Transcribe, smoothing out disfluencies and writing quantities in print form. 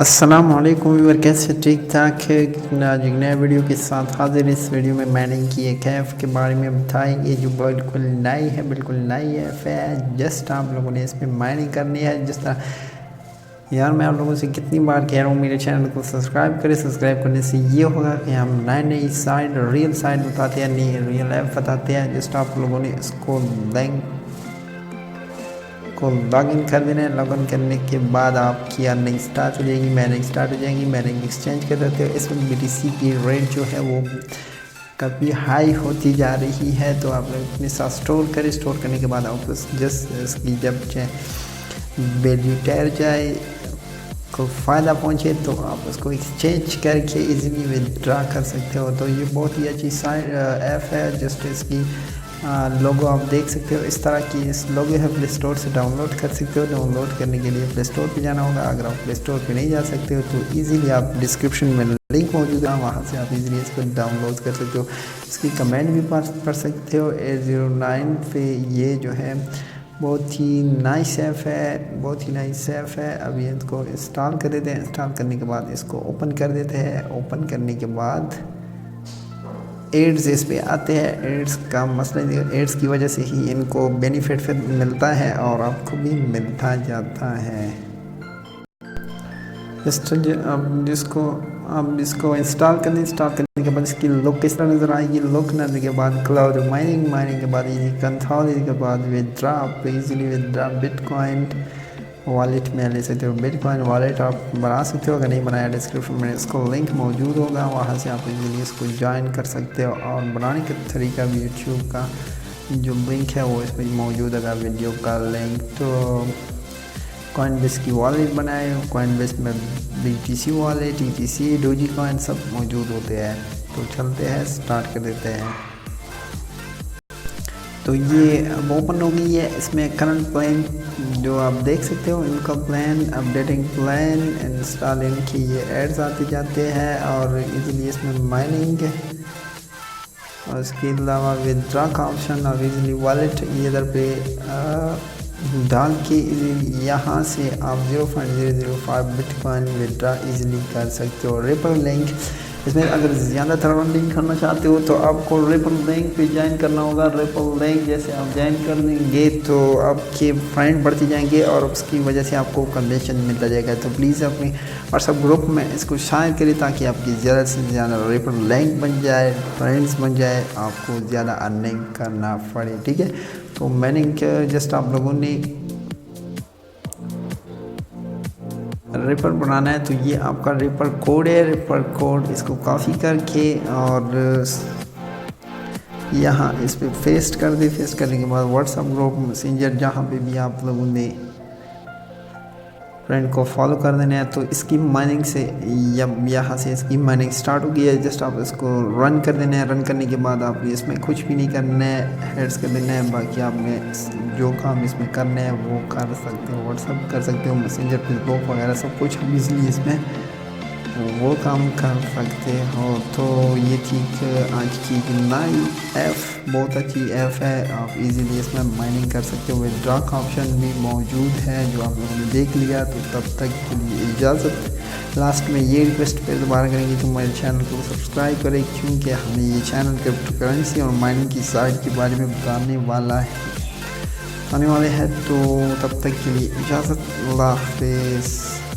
अस्सलामुअलैकुम व्यूअर, कैसे ठीक ठाक है। आज एक नया वीडियो के साथ हाजिर। इस वीडियो में माइनिंग की एक ऐप के बारे में बताएंगे जो बिल्कुल नई है, बिल्कुल नई ऐप है। जस्ट आप लोगों ने इसमें माइनिंग करनी है। जिस तरह यार मैं आप लोगों से कितनी बार कह रहा हूँ मेरे चैनल को सब्सक्राइब करें। सब्सक्राइब करने से ये होगा कि हम नई नई साइड, रियल साइड बताते हैं, नई रियल ऐप बताते हैं। जस्ट आप लोगों ने इसको बैंक को लॉगिन कर देना है। लॉगिन करने के बाद आपकी अर्निंग स्टार्ट हो जाएगी, माइनिंग स्टार्ट हो जाएगी। माइनिंग एक्सचेंज कर देते हो। इसमें BTC की रेट जो है वो काफ़ी हाई होती जा रही है, तो आप लोग अपने साथ स्टोर करें। स्टोर करने के बाद आप जस्ट इसकी जब वैल्यू टैर जाए को फ़ायदा पहुँचे तो आप उसको एक्सचेंज करके इजीली विदड्रा कर सकते हो। तो ये बहुत ही अच्छी साइट ऐप है। जस्ट इसकी लोगो आप देख सकते हो इस तरह की। इस लोगो है प्ले स्टोर से डाउनलोड कर सकते हो। डाउनलोड करने के लिए प्ले स्टोर पे जाना होगा। अगर आप प्ले स्टोर पे नहीं जा सकते हो तो इजीली आप डिस्क्रिप्शन में लिंक मौजूद है, वहाँ से आप इजीली इसको डाउनलोड कर सकते हो। इसकी कमेंट भी पढ़ सकते हो। 809 पे ये जो है बहुत ही नाइस ऐप है, बहुत ही नाइस ऐप है। अभी इसको इंस्टॉल कर देते हैं। इंस्टॉल करने के बाद इसको ओपन कर देते हैं। ओपन करने के बाद एड्स इस पे आते हैं। एड्स का मसला, एड्स की वजह से ही इनको बेनिफिट फिर मिलता है और आपको भी मिलता जाता है। अब इसको इंस्टॉल करने के बाद इसकी लुक किस तरह नज़र आएगी। लुक करने के बाद क्लाउड माइनिंग के बाद ये कंट्रोल के बाद विदड्रा, आप इजीली विदड्रा बिटकॉइन वॉलेट में ले सकते हो। बिटकॉइन वॉलेट आप बना सकते हो। अगर नहीं बनाया डिस्क्रिप्शन में इसको लिंक मौजूद होगा, वहाँ से आप इजीली इसको ज्वाइन कर सकते हो। और बनाने का तरीका भी यूट्यूब का जो लिंक है वो इसमें मौजूद है, वीडियो का लिंक। तो कॉइनबेस की वॉलेट बनाए। कॉइनबेस में BTC wallet, ETC, doji coin सब मौजूद होते हैं। तो चलते हैं, स्टार्ट कर देते हैं। तो ये अब ओपन हो गई है। इसमें करंट प्लान जो आप देख सकते हो, इनका प्लान, अपडेटिंग प्लान, इंस्टॉल, इनकी ये एड्स आते जाते हैं और इजीली इसमें माइनिंग और इसके अलावा विदड्रा का ऑप्शन और इजीली वॉलेट इधर पे डाल के यहाँ से आप 0.005 बिटकॉइन विदड्रा इजीली कर सकते हो। रेफरल लिंक, इसमें अगर ज़्यादातर अर्निंग करना चाहते हो तो आपको रेफरल लिंक पे ज्वाइन करना होगा। रेफरल लिंक जैसे आप ज्वाइन कर देंगे तो आपके फ्रेंड बढ़ते जाएंगे और उसकी वजह से आपको कमीशन मिलता जाएगा। तो प्लीज़ अपने व्हाट्सएप ग्रुप में इसको शामिल करें ताकि आपकी ज़्यादा से ज़्यादा रेफरल लिंक बन जाए, फ्रेंड्स बन जाए, आपको ज़्यादा अर्निंग करना पड़े। ठीक है, तो मैंने जस्ट आप लोगों ने रेफर बनाना है तो ये आपका रेफर कोड है। रेफर कोड इसको कॉपी करके और यहाँ इस पर पेस्ट कर दे। पेस्ट करने के बाद व्हाट्सएप ग्रुप, मैसेंजर, जहाँ पे भी आप लोगों ने फ्रेंड को फॉलो कर देना है। तो इसकी माइनिंग से यहाँ से इसकी माइनिंग स्टार्ट हो गई है। जस्ट आप इसको रन कर देना है। रन करने के बाद आप इसमें कुछ भी नहीं करना है, हेड्स कर देना है। बाकी आपने जो काम इसमें करना है वो कर सकते हो। व्हाट्सअप कर सकते हो, मैसेंजर, फेसबुक वगैरह सब कुछ हम इजली इसमें वो काम कर सकते हो। तो ये थी आज की नई ऐप, बहुत अच्छी ऐप है। आप इजीली इसमें माइनिंग कर सकते हो। विदड्रा का ऑप्शन भी मौजूद है जो आप लोगों ने देख लिया। तो तब तक के लिए इजाज़त। लास्ट में ये रिक्वेस्ट फिर दोबारा करेंगे कि हमारे चैनल को सब्सक्राइब करें, क्योंकि हमें ये चैनल क्रिप्टो करेंसी और माइनिंग की साइट के बारे में बताने वाले हैं। तो तब तक के लिए इजाज़त। अल्लाह हाफ़िज़।